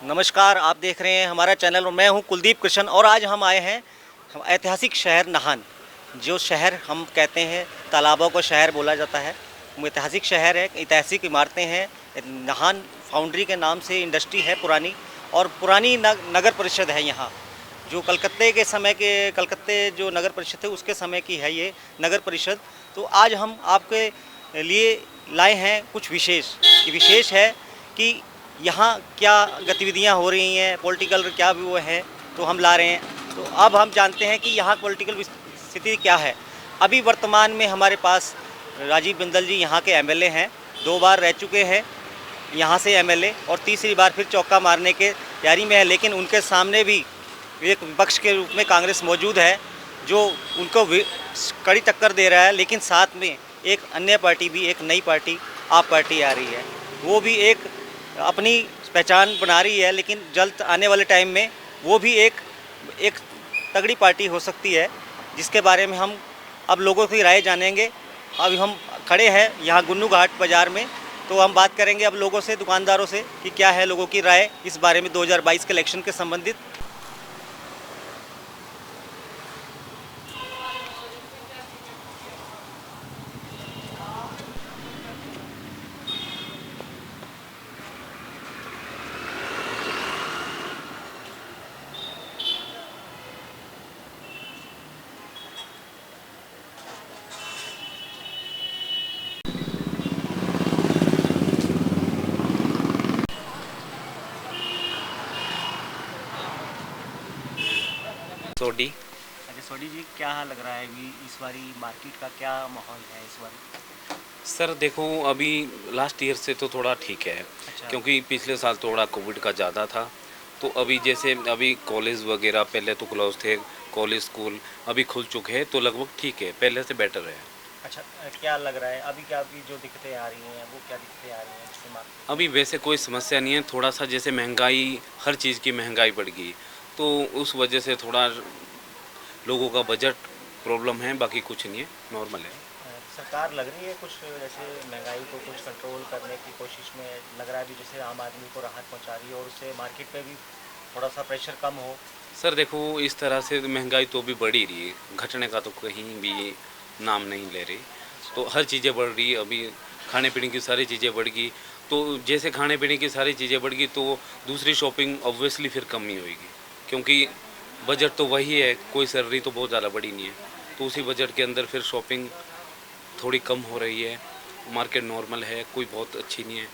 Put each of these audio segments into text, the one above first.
नमस्कार, आप देख रहे हैं हमारा चैनल और मैं हूं कुलदीप कृष्ण और आज हम आए हैं ऐतिहासिक शहर नाहन। जो शहर हम कहते हैं तालाबों को शहर बोला जाता है। वो ऐतिहासिक शहर है, ऐतिहासिक इमारतें हैं। नाहन फाउंड्री के नाम से इंडस्ट्री है पुरानी और पुरानी नगर परिषद है यहाँ। जो कलकत्ते के समय के कलकत्ते जो नगर परिषद है उसके समय की है ये नगर परिषद। तो आज हम आपके लिए लाए हैं कुछ विशेष है कि यहाँ क्या गतिविधियाँ हो रही हैं, पॉलिटिकल क्या भी वो है, तो हम ला रहे हैं। तो अब हम जानते हैं कि यहाँ पॉलिटिकल स्थिति क्या है। अभी वर्तमान में हमारे पास राजीव बिंदल जी यहाँ के एमएलए हैं, 2 बार रह चुके हैं यहाँ से एमएलए और तीसरी बार फिर चौका मारने के तैयारी में है। लेकिन उनके सामने भी एक विपक्ष के रूप में कांग्रेस मौजूद है जो उनको कड़ी टक्कर दे रहा है। लेकिन साथ में एक अन्य पार्टी भी, एक नई पार्टी आप पार्टी आ रही है, वो भी एक अपनी पहचान बना रही है। लेकिन जल्द आने वाले टाइम में वो भी एक तगड़ी पार्टी हो सकती है, जिसके बारे में हम अब लोगों की राय जानेंगे। अभी हम खड़े हैं यहाँ गुन्नू घाट बाज़ार में, तो हम बात करेंगे अब लोगों से, दुकानदारों से कि क्या है लोगों की राय इस बारे में 2022 के इलेक्शन के संबंधित। सोडी। अच्छा सोडी जी, क्या लग रहा है अभी इस बारी मार्केट का क्या माहौल है इस बारी? सर देखो, अभी लास्ट ईयर से तो थोड़ा ठीक है। अच्छा। क्योंकि पिछले साल थोड़ा कोविड का ज़्यादा था। तो अभी जैसे अभी कॉलेज वगैरह पहले तो क्लोज थे, कॉलेज स्कूल अभी खुल चुके हैं, तो लगभग ठीक है, पहले से बेटर है। अच्छा, क्या लग रहा है अभी, क्या अभी जो दिक्कतें आ रही हैं वो क्या दिक्कतें आ रही हैं इसके मार्केट? अभी वैसे कोई समस्या नहीं है, थोड़ा सा जैसे महंगाई, हर चीज़ की महंगाई बढ़ गई, तो उस वजह से थोड़ा लोगों का बजट प्रॉब्लम है, बाकी कुछ नहीं है, नॉर्मल है। सरकार लग रही है कुछ जैसे महंगाई को कुछ कंट्रोल करने की कोशिश में, लग रहा है भी जैसे आम आदमी को राहत पहुंचा रही है और उससे मार्केट पे भी थोड़ा सा प्रेशर कम हो। सर देखो, इस तरह से महंगाई तो अभी बढ़ ही रही है, घटने का तो कहीं भी नाम नहीं ले रही। तो हर चीज़ें बढ़ रही है, अभी खाने पीने की सारी चीज़ें बढ़ गई। तो जैसे खाने पीने की सारी चीज़ें बढ़ गई, तो दूसरी शॉपिंग ऑब्वियसली फिर कम ही होगी, क्योंकि बजट तो वही है, कोई सैलरी तो बहुत ज़्यादा बढ़ी नहीं है। तो उसी बजट के अंदर फिर शॉपिंग थोड़ी कम हो रही है। मार्केट नॉर्मल है, कोई बहुत अच्छी नहीं है,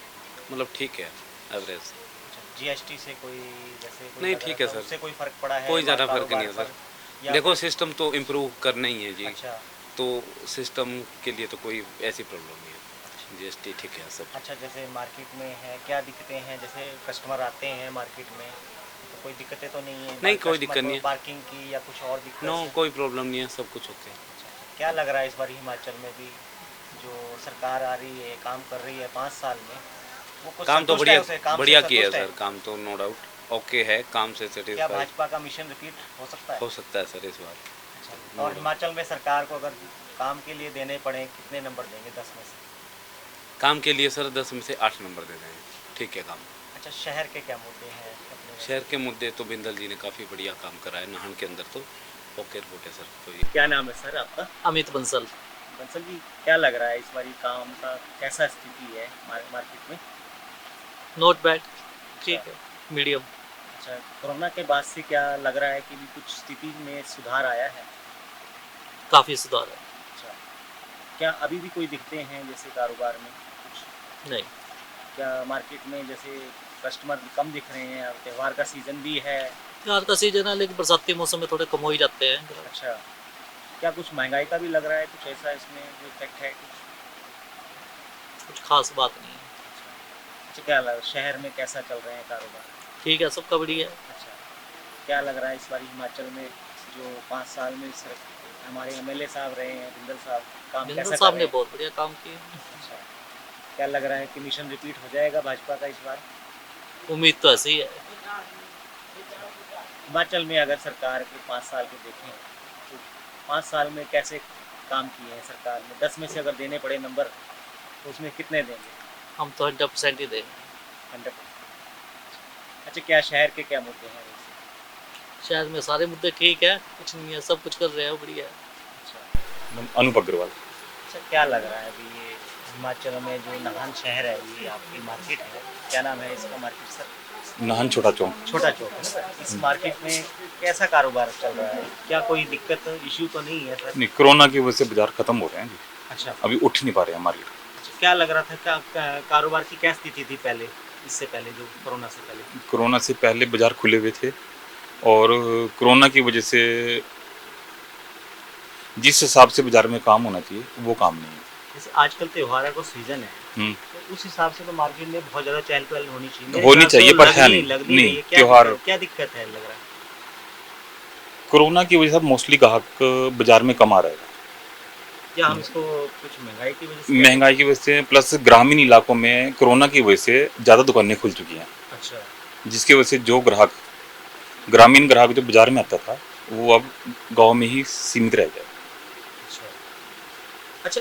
मतलब ठीक है, एवरेज। जीएसटी से कोई जैसे कोई नहीं लग ठीक रहा है था, सर, उससे कोई फर्क पड़ा है कोई ज़्यादा फर्क नहीं कारोबार है पर सर। या देखो, फिर? सिस्टम तो इम्प्रूव करना ही है जी। अच्छा। तो सिस्टम के लिए तो कोई ऐसी प्रॉब्लम नहीं है, जीएसटी ठीक है सब। अच्छा, जैसे मार्केट में है क्या दिक्कतें हैं, जैसे कस्टमर आते हैं मार्केट में तो कोई दिक्कतें तो नहीं है? नहीं, कोई कस्टमर दिक्कत को नहीं है। पार्किंग की या कुछ और दिक्कत नो, से? कोई प्रॉब्लम नहीं है, सब कुछ ओके। अच्छा, क्या लग रहा है इस बार हिमाचल में भी जो सरकार आ रही है, काम कर रही है 5 साल में, वो कुछ काम तो संतुष्ट है बढ़िया, उसे, काम से बढ़िया किया है संतुष्ट है? सर, काम तो नो डाउट ओके है, काम से क्या सेटिस्फाई भाजपा का मिशन रिपीट हो सकता है? हो सकता है सर इस बार। अच्छा, और हिमाचल में सरकार को अगर काम के लिए देने पड़े कितने नंबर देंगे 10 में से? काम के लिए सर 10 में से 8 नंबर दे देंगे, ठीक है काम। अच्छा, शहर के क्या मुद्दे हैं अपने? शहर के मुद्दे तो बिंदल जी ने काफ़ी बढ़िया काम करा है, नाहन के अंदर तो ओके रिपोर्ट है सर। तो क्या नाम है सर आपका? अमित बंसल। बंसल जी, क्या लग रहा है इस बारी काम का कैसा स्थिति है मार्केट में? नॉट बैड, ठीक है, मीडियम। अच्छा, कोरोना के बाद से क्या लग रहा है कि भी कुछ स्थिति में सुधार आया है? काफ़ी सुधार है। अच्छा, क्या अभी भी कोई दिखते हैं जैसे कारोबार में कुछ? नहीं, क्या मार्केट में जैसे कस्टमर कम दिख रहे हैं? अब त्यौहार का सीज़न भी है। यार का सीजन है लेकिन बरसाती मौसम में थोड़े कम हो ही जाते हैं। अच्छा, क्या कुछ महंगाई का भी लग रहा है, कुछ ऐसा इसमें जो इफेक्ट है कुछ? कुछ खास बात नहीं है। अच्छा, क्या लग शहर में कैसा चल रहे हैं कारोबार? ठीक है, सबका बढ़िया है। अच्छा, क्या लग रहा है इस बार हिमाचल में जो 5 साल में सर हमारे एमएलए साहब रहे हैं, बिंदल साहब, काम बिंदल कैसा साहब कर ने रहे हैं? बहुत बढ़िया काम किया। अच्छा, क्या लग रहा है कि मिशन रिपीट हो जाएगा भाजपा का इस बार? उम्मीद तो ऐसी ही है। हिमाचल में अगर सरकार के 5 साल के देखें तो 5 साल में कैसे काम किए हैं सरकार ने? 10 में से अगर देने पड़े नंबर तो उसमें कितने देंगे? हम तो 100% ही देंगे। 100। अच्छा, क्या शहर के क्या मुद्दे हैं? शहर में सारे मुद्दे ठीक है, कुछ नहीं है, सब कुछ कर रहे हैं, बढ़िया है। अच्छा, अनूप अग्रवाल। अच्छा, क्या लग रहा है अभी ये हिमाचल में जो नाहन शहर है, ये आपकी मार्केट है, क्या नाम है इसका मार्केट सर? नाहन छोटा चौक। छोटा चौक है ना? इस मार्केट में कैसा कारोबार चल रहा है? क्या कोई दिक्कत इश्यू तो नहीं है सर? नहीं, कोरोना की वजह से बाजार खत्म हो रहे हैं जी, अच्छा, अभी उठ नहीं पा रहे हैं मार्केट। अच्छा, क्या लग रहा था, कारोबार की क्या स्थिति थी पहले, इससे पहले, जो कोरोना से पहले? कोरोना से पहले बाजार खुले हुए थे और कोरोना की वजह से जिस हिसाब से बाजार में काम होना चाहिए वो काम नहीं है। जैसे आजकल त्योहारों का सीजन है, हम्म, तो उस हिसाब से तो मार्केट में बहुत ज़्यादा चहल पहल होनी चाहिए। मेरे होनी हिसाब से चाहिए, तो पर लग है नहीं, नहीं। लग नहीं नहीं, रही है। त्योहार- क्या दिक्कत है लग रहा है? कोरोना की वजह से मोस्टली ग्राहक बाजार में कम आ रहा है। क्या हम इसको कुछ महंगाई की वजह से? महंगाई की वजह से प्लस ग्रामीण इलाकों में कोरोना की वजह से ज़्यादा दुकानें खुल चुकी हैं, अच्छा, जिसकी वजह से जो ग्राहक ग्रामीण ग्राहक जो बाजार में आता था वो अब गांव में ही सीमित रह गया। अच्छा, अच्छा,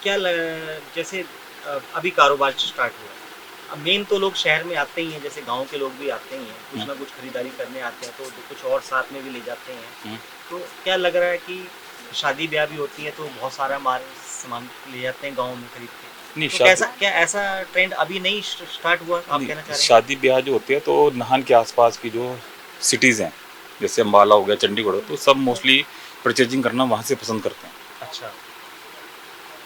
क्या जैसे अभी कारोबार स्टार्ट हुआ है, अब मेन तो लोग शहर में आते ही हैं, जैसे गांव के लोग भी आते ही हैं, कुछ ना कुछ खरीदारी करने आते हैं, तो कुछ और साथ में भी ले जाते हैं। तो क्या लग रहा है कि शादी ब्याह भी होती है तो बहुत सारा माल सामान ले जाते हैं गांव में खरीद के? नहीं, तो कैसा, क्या ऐसा ट्रेंड अभी नहीं स्टार्ट हुआ, आप कहना चाह रहे हैं? शादी ब्याह जो होती है तो नाहन के आसपास की जो सिटीज़ हैं जैसे अम्बाला हो गया, चंडीगढ़ हो, तो सब मोस्टली परचेजिंग करना वहाँ से पसंद करते हैं। अच्छा,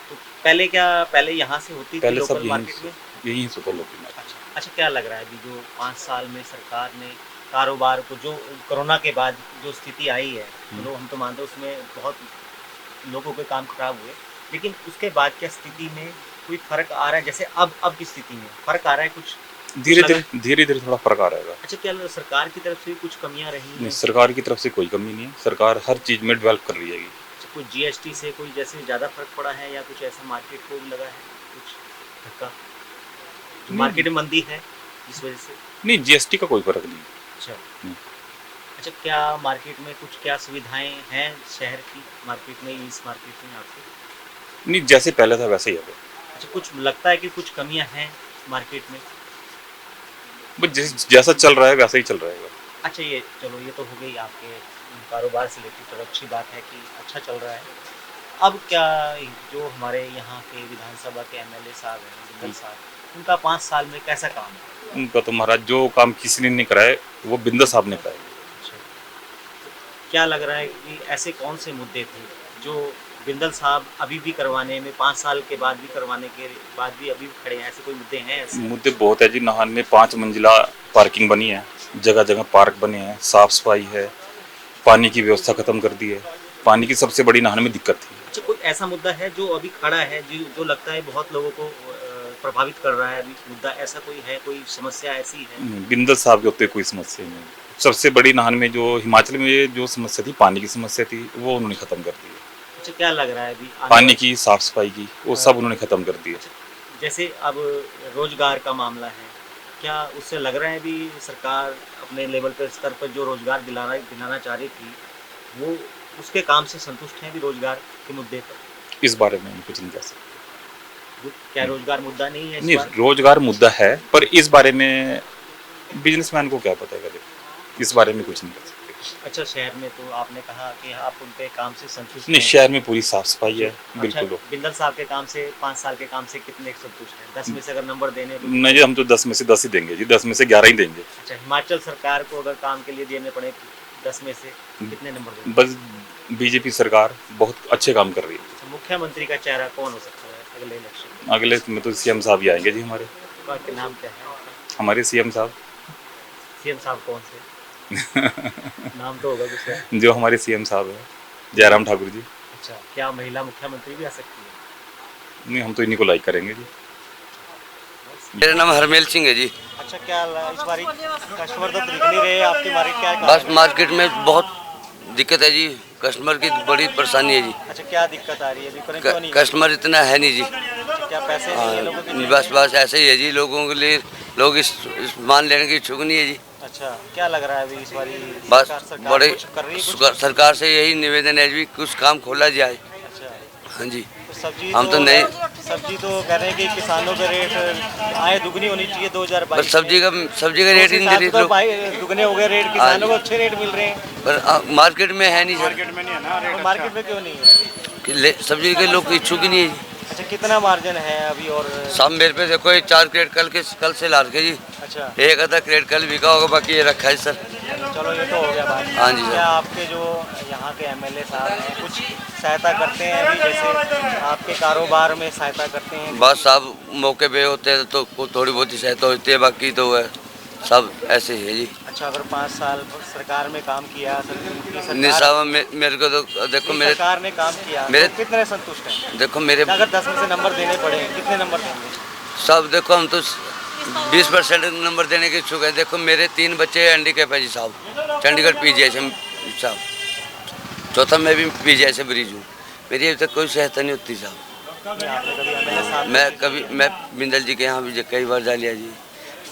तो पहले यहाँ से होती थी पहले सब लोकल मार्केट में? यही होता लोग मार्केट। अच्छा, अच्छा, क्या लग रहा है अभी जो 5 साल में सरकार ने कारोबार को, जो कोरोना के बाद जो स्थिति आई है, तो हम तो मानते हैं उसमें बहुत लोगों के काम खराब हुए, लेकिन उसके बाद क्या स्थिति में कोई फर्क आ रहा है? जैसे अब की स्थिति में फर्क आ रहा है कुछ? धीरे धीरे थोड़ा फर्क आ रहेगा। अच्छा, क्या सरकार की तरफ से भी कुछ कमियां रही नहीं, हैं? सरकार की तरफ से कोई कमी नहीं है, सरकार हर चीज़ में डेवलप कर रही है। अच्छा, कुछ जीएसटी से कोई जैसे ज़्यादा फर्क पड़ा है, या कुछ ऐसा मार्केट को भी लगा है कुछ धक्का, जो मार्केट में मंदी है जिस वजह से? नहीं, जीएसटी का कोई फर्क नहीं है। अच्छा, नहीं। अच्छा, क्या मार्केट में कुछ, क्या सुविधाएं हैं शहर की मार्केट में, इस मार्केट में आपको? नहीं, जैसे पहले था वैसे ही है। अच्छा, कुछ लगता है कि कुछ कमियां हैं मार्केट में? बस जैसा चल रहा है वैसा ही चल रहेगा। अच्छा, ये चलो, ये तो हो गई आपके कारोबार से लेकर, चलो अच्छी बात है कि अच्छा चल रहा है। अब क्या, जो हमारे यहाँ के विधानसभा के एमएलए साहब हैं, बिंदल साहब, उनका 5 साल में कैसा काम है? उनका तो महाराज जो काम किसी ने नहीं कराए वो बिंदल साहब ने कराए। अच्छा, क्या लग रहा है कि ऐसे कौन से मुद्दे थे जो बिंदल साहब अभी भी करवाने में, 5 साल के बाद भी करवाने के बाद भी अभी भी खड़े हैं? ऐसे कोई मुद्दे हैं ऐसे? मुद्दे बहुत है जी। नाहन में 5 मंजिला पार्किंग बनी है, जगह जगह पार्क बने हैं, साफ सफाई है, पानी की व्यवस्था खत्म कर दी है। पानी की सबसे बड़ी नाहन में दिक्कत थी। अच्छा, कोई ऐसा मुद्दा है जो अभी खड़ा है, जो लगता है बहुत लोगों को प्रभावित कर रहा है अभी मुद्दा, ऐसा कोई है, कोई समस्या ऐसी है? नहीं, बिंदल साहब के होते कोई समस्या नहीं। सबसे बड़ी नाहन में जो हिमाचल में जो समस्या थी, पानी की समस्या थी, वो उन्होंने खत्म कर दी है। अच्छा, क्या लग रहा है अभी पानी की, साफ सफाई की, वो सब उन्होंने खत्म कर दी है। जैसे अब रोजगार का मामला है, क्या उससे लग रहा है अभी सरकार अपने लेवल पर, स्तर पर जो रोजगार दिलाना चाह रही थी, वो उसके काम से संतुष्ट हैं भी रोजगार के मुद्दे पर? इस बारे में हम कुछ नहीं कह सकते। क्या रोजगार मुद्दा नहीं है इस नहीं, बार? रोजगार मुद्दा है, पर इस बारे में बिजनेसमैन को क्या पता है, इस बारे में कुछ नहीं कर सकते। अच्छा, शहर में तो आपने कहा कि आप उनके काम से संतुष्ट नहीं, हैं। शहर में पूरी साफ सफाई है, अच्छा, बिल्कुल। बिंदल साहब के काम से, 5 साल के काम से कितने संतुष्ट हैं? 10 में से अगर नंबर देने तो? नहीं जी, हम तो 10 में से 10 ही देंगे जी, 10 में से 11 ही देंगे। अच्छा, हिमाचल सरकार को अगर काम के लिए देने पड़े 10 में से कितने नंबर देंगे? बस बीजेपी सरकार बहुत अच्छे काम कर रही है। अच्छा, मुख्यमंत्री का चेहरा कौन हो सकता है अगले इलेक्शन में? अगले में तो सीएम साहब ही आएंगे जी हमारे। आपका नाम क्या है? हमारे सीएम साहब सीएम साहब कौन से? नाम तो होगा कुछ? जो हमारे सीएम साहब है, जयराम ठाकुर जी। अच्छा, क्या महिला मुख्यमंत्री भी आ सकती है? नहीं, हम तो इन्हीं को लाइक करेंगे जी। मेरा नाम हरमेल सिंह है जी। अच्छा, क्या इस बार कस्टमर तो दिख नहीं रहे आपकी मार्केट, क्या है? बस मार्केट में बहुत दिक्कत है जी, कस्टमर की बड़ी परेशानी है जी। अच्छा, क्या दिक्कत आ रही है अभी? क्यों नहीं? कस्टमर इतना है नहीं जी। अच्छा, क्या पैसे नहीं है लोगों के लिए? बस ऐसे ही है जी, लोगों के लिए लोग इस मान लेने की इच्छुक नहीं है जी। अच्छा, क्या लग रहा है अभी इस बार बस सरकार बड़े कुछ कर रही है कुछ? सरकार से यही निवेदन है जी, कुछ काम खोला जाए। अच्छा, हाँ जी। तो सब्जी हम तो नहीं, सब्जी तो कह रहे हैं कि किसानों का रेट आय दुगनी होनी चाहिए 2022 पर सब्जी का रेट ही नहीं दे तो रही दुगने हो गए रेट, किसानों को अच्छे रेट मिल रहे हैं। पर मार्केट में है नहीं सर, तो मार्केट में क्यों नहीं है? सब्जी के लोग इच्छुक ही नहीं है। अच्छा, कितना मार्जिन है अभी? और सब मेरे पे देखो ये 4 क्रेट कल से ला रखे जी, अच्छा, एक आधा क्रेट कल बिका होगा, बाकी ये रखा है सर। चलो ये तो हो गया बात। हाँ जी सर। क्या आपके जो यहाँ के एमएलए साहब हैं कुछ सहायता करते हैं अभी, जैसे आपके कारोबार में सहायता करते हैं? बस साहब मौके पे होते हैं तो थोड़ी बहुत ही सहायता होती है, बाकी तो है सब ऐसे ही है जी। अच्छा, अगर 5 साल सरकार में काम किया नहीं साहब मेरे को तो देखो मेरे सरकार ने काम किया मेरे- तो कितने संतुष्ट हैं? देखो मेरे अगर 10 में से नंबर देने पड़े कितने नंबर देंगे? सब देखो हम तो 20% नंबर देने के इच्छुक है। देखो मेरे 3 बच्चे हैंडीकैप है जी साहब, चंडीगढ़ पीजीआई से साहब, चौथा मैं भी पीजीआई से मरीज हूँ, मेरी अभी तक कोई सहायता नहीं होती साहब। आपने कभी एमएलए साहब मैं बिंदल जी के यहाँ भी कई बार जा लिया जी,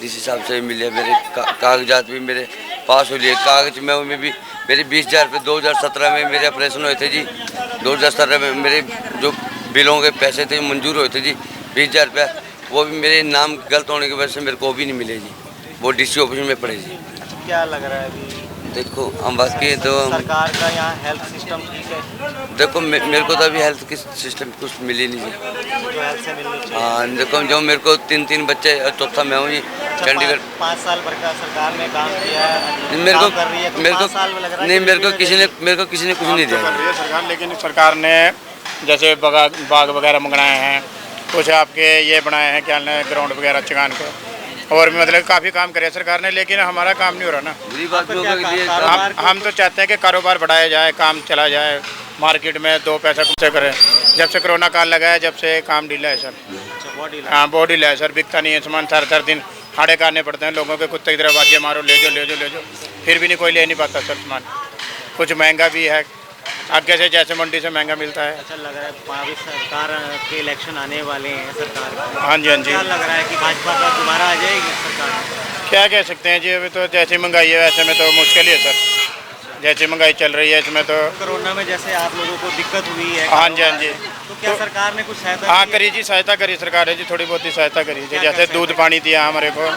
जिस हिसाब से मिले मेरे कागजात भी मेरे पास हो लिए, कागज में भी मेरे 20,000 रुपये 2017 में मेरे ऑपरेशन हुए थे जी, 2017 में मेरे जो बिलों के पैसे थे मंजूर हुए थे जी 20,000 रुपये, वो भी मेरे नाम गलत होने की वजह से मेरे को भी नहीं मिले जी, वो डीसी ऑफिस में पड़े जी। अच्छा, क्या लग रहा है अभी देखो हम बात की तो सरकार का यहाँ हेल्थ सिस्टम ठीक है? देखो मेरे को तो अभी हेल्थ की सिस्टम कुछ मिली नहीं जी। जो हेल्थ से मिलनी चाहिए। हाँ देखो जो मेरे को 3 बच्चे और चौथा मैं हूँ जी, चंडीगढ़ 5 साल भर का सरकार ने काम किया है, मेरे काम को कर रही है, तो मेरे 5 को साल में लग रहा है नहीं कि मेरे को बेनिफिट किसी ने कुछ नहीं दिया कर रही है सरकार, लेकिन सरकार ने जैसे बाग वगैरह बनाए हैं, कुछ आपके ये बनाए हैं क्या ग्राउंड वगैरह चगान के, और भी मतलब काफ़ी काम करे सरकार ने, लेकिन हमारा काम नहीं हो रहा ना। गरीब आदमियों क्या के लिए कारोबार हम तो चाहते हैं कि कारोबार बढ़ाया जाए, काम चला जाए, मार्केट में 2 पैसा कुछ करें। जब से कोरोना काल लगा है जब से काम ढीला है सर। अच्छा, बॉडी हाँ बहुत ढीला है सर, बिकता नहीं है सामान, 4 दिन हाड़े काटने पड़ते हैं लोगों के, कुत्ते की तरह बाजिए मारो, ले जाओ, फिर भी नहीं कोई ले नहीं पाता सर सामान। कुछ महंगा भी है, आगे से जैसे मंडी से महंगा मिलता है। अच्छा लग रहा है अभी सरकार के इलेक्शन आने वाले हैं सरकार के। हाँ जी हाँ जी। क्या लग रहा है कि भाजपा का दोबारा आ जाएगी सरकार? क्या कह सकते हैं जी, अभी तो जैसी महंगाई है वैसे में तो मुश्किल ही है सर, जैसी महंगाई चल रही है इसमें तो। कोरोना में जैसे आप लोगों को दिक्कत हुई है, हाँ जी हाँ जी। तो क्या सरकार ने कुछ सहायता हाँ की है? करी जी, सहायता करी सरकार है जी, थोड़ी बहुत ही सहायता करी जी, क्या जैसे क्या दूध पानी दिया हमारे को,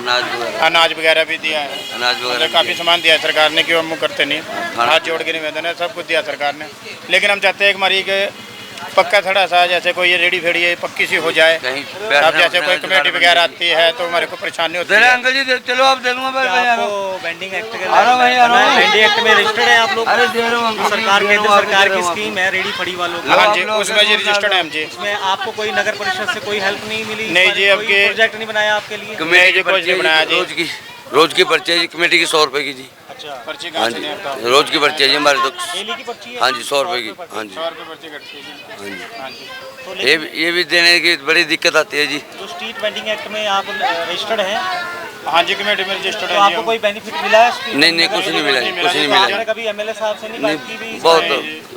अनाज वगैरह भी दिया है, अनाज मतलब वगैरह काफ़ी सामान दिया है सरकार ने, क्यों हम मुँह करते नहीं, हाथ जोड़ के निवेदन है, सब कुछ दिया सरकार ने। लेकिन हम चाहते हैं कि हमारी के पक्का थोड़ा सा जैसे कोई ये रेडी फेड़ी है पक्की सी हो जाए, कहीं अब जैसे कोई कमेटी वगैरह आती है तो हमारे को परेशानी होती है। अंकल जी चलो आप दे दूंगा क्या आपको बेंडिंग एक्ट के भाई, आ रहा हूँ। बेंडिंग एक्ट में रजिस्टर्ड है आप लोग? अरे दे रहा हूँ जो सरकार केंद्र सरकार की स्कीम है रेडी फड़ी वालों की, हाँ जी उसमें जी रजिस्टर्ड है हम जी। उसमें आपको कोई नगर परिषद से कोई हेल्प नहीं मिली? नहीं जी, अब कोई के- प्रोजेक्ट नहीं बनाया आपके लिए? कमेटी की कुछ नहीं पर्ची बनाया जी। रोज की पर्ची है जी कमेटी की 100 रुपए की जी। अच्छा, पर्ची हाँ कहाँ जी से नहीं आता? रोज की पर्ची है जी हमारे तो। डेली की पर्ची है? हाँ जी 100 रुपए की। हाँ जी 100 रुपये पर्ची कटती है जी। हाँ जी हाँ जी। तो ये भी देने की बड़ी दिक्कत आती है जी। जो स्ट्रीट वेंडिंग एक्ट में आप रजिस्टर्ड हैं, हाँ जी कमेटी में रजिस्टर्ड तो है जी आपको हम। कोई बेनिफिट मिला है street नहीं vending कुछ का? नहीं मिला जी, कुछ नहीं तो मिला आपने जी। कभी एमएलए साहब से नहीं नहीं बात की भी? बहुत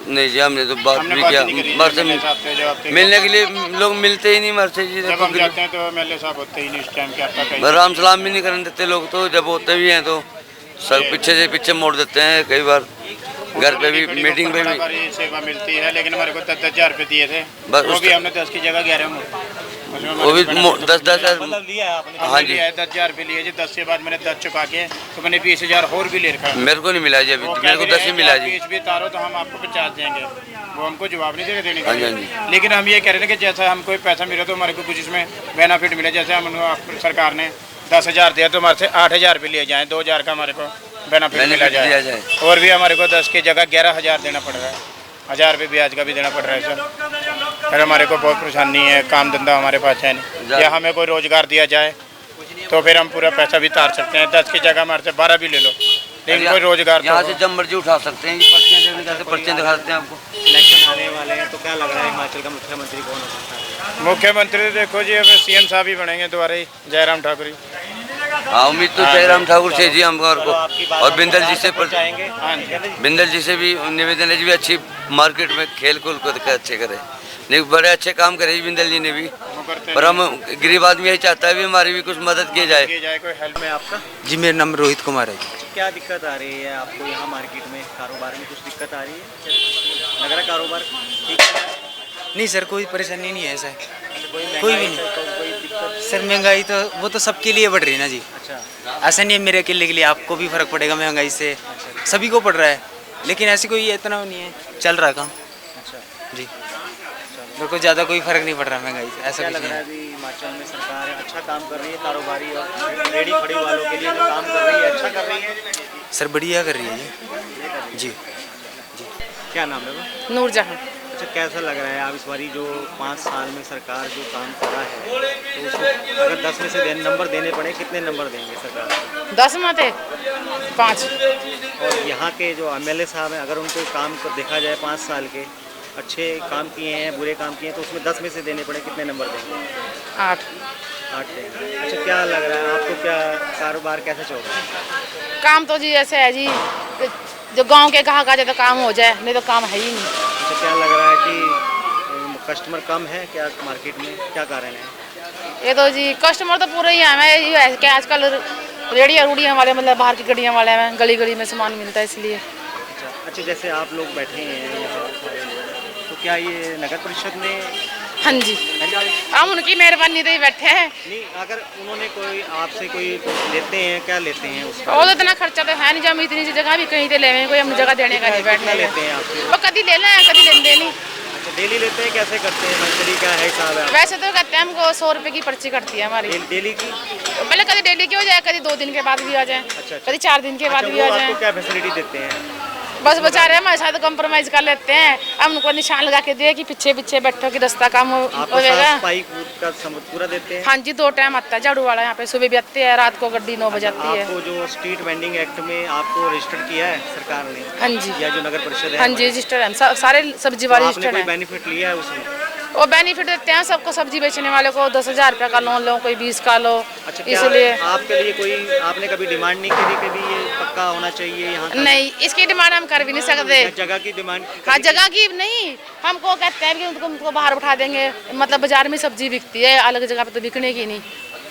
नहीं जी, हमने तो बात हमने भी बात किया नहीं करी मर से एमएलए साहब से, जब आप मिलने के लिए लोग मिलते ही नहीं मर से जी। जब हम जाते हैं तो एमएलए साहब होते ही नहीं उस टाइम, क्या पता कहीं राम सलाम भी नहीं करने देते लोग, तो जब होते भी हैं तो सब पीछे से पीछे मोड़ देते हैं। कई बार घर पे भी मीटिंग पे भी बड़ी सेवा मिलती है, लेकिन हमारे को 10,000 रुपये दिए थे, बस वो उस भी हमने 10 की जगह 11 में, वो भी 10 मतलब लिया है आपने? हाँ जी 10,000 रुपये लिए जी, 10 के बाद मैंने 10 चुका के तो मैंने 20,000 और भी ले रखा है। मेरे को नहीं मिला जी अभी, वो मेरे को 10 ही मिला जी। 20 भी तारो तो हम आपको 50 देंगे, वो हमको जवाब नहीं दे रहे देने हाँ जी, का। हाँ जी। लेकिन हम ये कह रहे थे कि जैसा हमको कोई पैसा मिला तो हमारे को कुछ इसमें बेनिफिट मिले, जैसे हम सरकार ने 10,000 दिया तो हमारे से 8,000 रुपये लिए जाएँ, 2,000 का हमारे को बेनिफिट मिला बेनिफिट दिया जाए। जाए। और भी हमारे को 10 की जगह 11,000 देना पड़ रहा है, 1,000 रुपये ब्याज का भी देना पड़ रहा है सर। फिर हमारे को बहुत परेशानी है, काम धंधा हमारे पास है नहीं, या हमें कोई रोजगार दिया जाए तो फिर हम पूरा पैसा भी तार सकते हैं। 10 की जगह हमारे से 12 भी ले लो, लेकिन कोई रोजगार यहाँ तो से जब मर्जी उठा सकते हैं, पर्चियाँ देखने जैसे पर्चियाँ दिखा सकते हैं आपको। इलेक्शन आने वाले हैं तो क्या लग रहा है हिमाचल का मुख्यमंत्री कौन हो सकता है? मुख्यमंत्री देखो जी, अब सीएम साहब ही बनेंगे दोबारा ही, जयराम ठाकुर ही। हाँ उम्मीद तो जयराम ठाकुर से जी हमको चलो, आपकी बात और हम बिंदल जी सरकार से तक पहुंचाएंगे। हाँ जी। बिंदल जी से भी निवेदन है जी भी अच्छी मार्केट में खेल कूद को अच्छे करे, नहीं बड़े अच्छे काम करे जी बिंदल जी ने भी। वो करते पर हम गरीब आदमी यही चाहता है भी हमारी भी कुछ मदद की जाए। किया जाए कोई हेल्प। में आपका जी मेरा नाम रोहित कुमार है जी। क्या दिक्कत आ रही है आपको यहाँ मार्केट में, कारोबार में कुछ दिक्कत आ रही है? लग रहा है कारोबार ठीक है? नहीं सर, कोई परेशानी नहीं है सर, कोई भी नहीं सर। महंगाई तो वो तो सबके लिए बढ़ रही है ना जी, अच्छा ऐसा नहीं है मेरे अकेले के लिए, आपको भी फर्क पड़ेगा महंगाई से, सभी को पड़ रहा है, लेकिन ऐसी कोई इतना नहीं है, चल रहा काम अच्छा। जी, मेरे को ज़्यादा कोई फर्क नहीं पड़ रहा महंगाई से, ऐसा क्या कुछ लग नहीं रहा है है। अभी हिमाचल में सरकार अच्छा काम कर रही है, कारोबारी और रेडी खड़ी वालों के लिए जो काम कर रही है अच्छा कर रही है? सर बढ़िया कर रही है जी। क्या नाम है वो? नूरजहां। अच्छा, कैसा लग रहा है आप इस बारी जो 5 साल में सरकार जो काम करा है, तो उसमें अगर 10 में से नंबर देने पड़े कितने नंबर देंगे सरकार? 10 में थे 5। और यहाँ के जो एमएलए साहब हैं, अगर उनको काम को देखा जाए 5 साल के अच्छे काम किए हैं बुरे काम किए हैं, तो उसमें 10 में से देने पड़े कितने नंबर देंगे? 8। 8 देंगे। अच्छा, क्या लग रहा है आपको, क्या कारोबार कैसे चल रहा है? काम तो जी ऐसे है जी, जो गांव के कहा जाए तो काम हो जाए, नहीं तो काम है ही नहीं। अच्छा, क्या लग रहा है कि कस्टमर कम है क्या मार्केट में, क्या कारण है? ये तो जी कस्टमर तो पूरे ही हैं, क्या आजकल रेडिया रूडिया वाले, मतलब बाहर की गड्डियाँ वाले हैं, गली गली में सामान मिलता है इसलिए। अच्छा, जैसे आप लोग बैठे हैं यहाँ सारे लोग, तो क्या ये नगर परिषद ने हाँ जी, हम उनकी मेहरबानी से ही बैठे हैं। नहीं, अगर उन्होंने कोई आपसे कोई लेते हैं, क्या लेते हैं उसका? और तो इतना खर्चा तो है नहीं, जब हम इतनी सी जगह भी कहीं से ले लें, कोई हम जगह देने का नहीं कितना बैठने लेते का। हैं आपसे? वो कभी ले लें कभी लेते नहीं। अच्छा, डेली लेते हैं, कैसे करते हैं, मंथली क्या है हिसाब है? वैसे तो कहते हैं हमको 100 रुपये की पर्ची कटती है हमारी, डेली की? पहले कभी डेली की हो जाए, कभी 2 दिन के बाद भी आ जाए, अच्छा। कभी 4 दिन के बाद अच्छा, भी वो आ जाए। आपको क्या फैसिलिटी देते हैं? बस बेचारे हमारे साथ कंप्रोमाइज कर लेते हैं, हम उनको निशान लगा के दिए कि पीछे पीछे बैठो कि रास्ता काम हो आपको जाएगा। साफ सफाई का पूरा देते हैं? हाँ जी, 2 टाइम आता है झाड़ू वाला, यहाँ पे सुबह भी आते हैं, रात को गड्डी 9 बजे आती है। आपको जो स्ट्रीट वेंडिंग एक्ट में आपको रजिस्टर किया है सरकार ने? हाँ जी, या जो नगर परिषद है? हाँ जी रजिस्टर है, सारे सब्जी तो वाले आपने रजिस्टर कोई है। बेनिफिट लिया है उसमें? वो बेनिफिट देते हैं सबको, सब्जी बेचने वाले को 10,000 रुपये का लोन लो, कोई 20 का लो, अच्छा, क्या इसलिए। आपके लिए कोई आपने कभी डिमांड नहीं करी कि भी ये पक्का होना चाहिए यहाँ का? नहीं, इसकी डिमांड हम कर भी नहीं सकते। या जगह की डिमांड? हाँ, जगह की नहीं, हमको कहते हैं कि उनको बाहर उठा देंगे, मतलब बाजार में सब्जी बिकती है, अलग जगह पे तो बिकने की नहीं,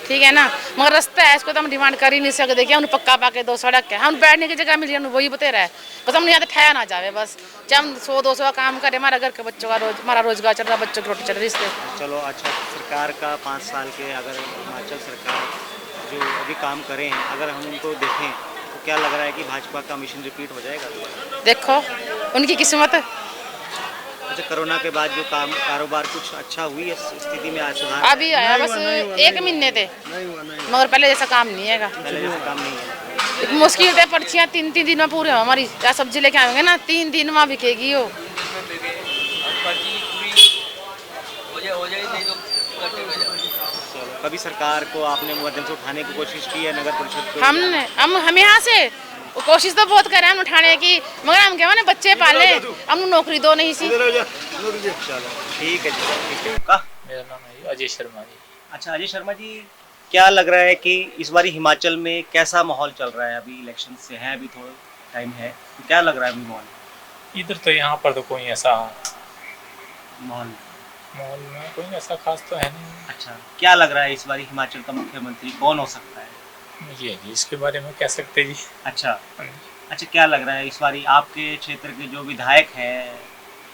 ठीक है ना, मगर रास्ता है, इसको तो हम डिमांड कर ही नहीं सकते कि हम पक्का पाके 2 सड़क है, हम बैठने की जगह मिली हम वही बतेरा है, बस हम यहाँ तो ठहरा ना जावे, बस जब हम 100-200 का काम करें, हमारा घर के बच्चों का हमारा रोजगार चल रहा, बच्चों की रोटी चल रही है इससे। चलो अच्छा, सरकार का 5 साल के अगर हिमाचल सरकार जो अभी काम करे हैं, अगर हम उनको देखें तो क्या लग रहा है कि भाजपा का मिशन रिपीट हो जाएगा? देखो उनकी किस्मत। अच्छा, कोरोना के बाद जो कारोबार कुछ अच्छा हुई है स्थिति में, आज सुधार अभी आया बस 1 महीने थे, मगर पहले जैसा काम नहीं है, पहले जैसा काम नहीं है? मुश्किल थे, पर्चियाँ 3-3 दिन में पूरे हो हमारी, क्या सब्जी लेके आएंगे ना 3 दिन में बिकेगी वो। चलो, कभी सरकार को आपने माध्यम से उठाने की कोशिश की है, नगर परिषद को? हम यहाँ से कोशिश तो बहुत करें हम उठाने की, मगर हम क्या बच्चे पाले, हम नौकरी दो नहीं सी। चलो ठीक है जी, ठीक है। का? मेरा नाम है अजय शर्मा जी। अच्छा, अजय शर्मा जी, क्या लग रहा है कि इस बारी हिमाचल में कैसा माहौल चल रहा है? अभी इलेक्शन से है, अभी थोड़ा टाइम है, तो क्या लग रहा है अभी माहौल? इधर तो यहाँ पर तो कोई ऐसा माहौल में कोई ऐसा खास तो है नहीं। अच्छा, क्या लग रहा है इस बारी हिमाचल का मुख्यमंत्री कौन हो सकता है? जी जी, इसके बारे में कह सकते जी। अच्छा, क्या लग रहा है इस बारी आपके क्षेत्र के जो विधायक हैं,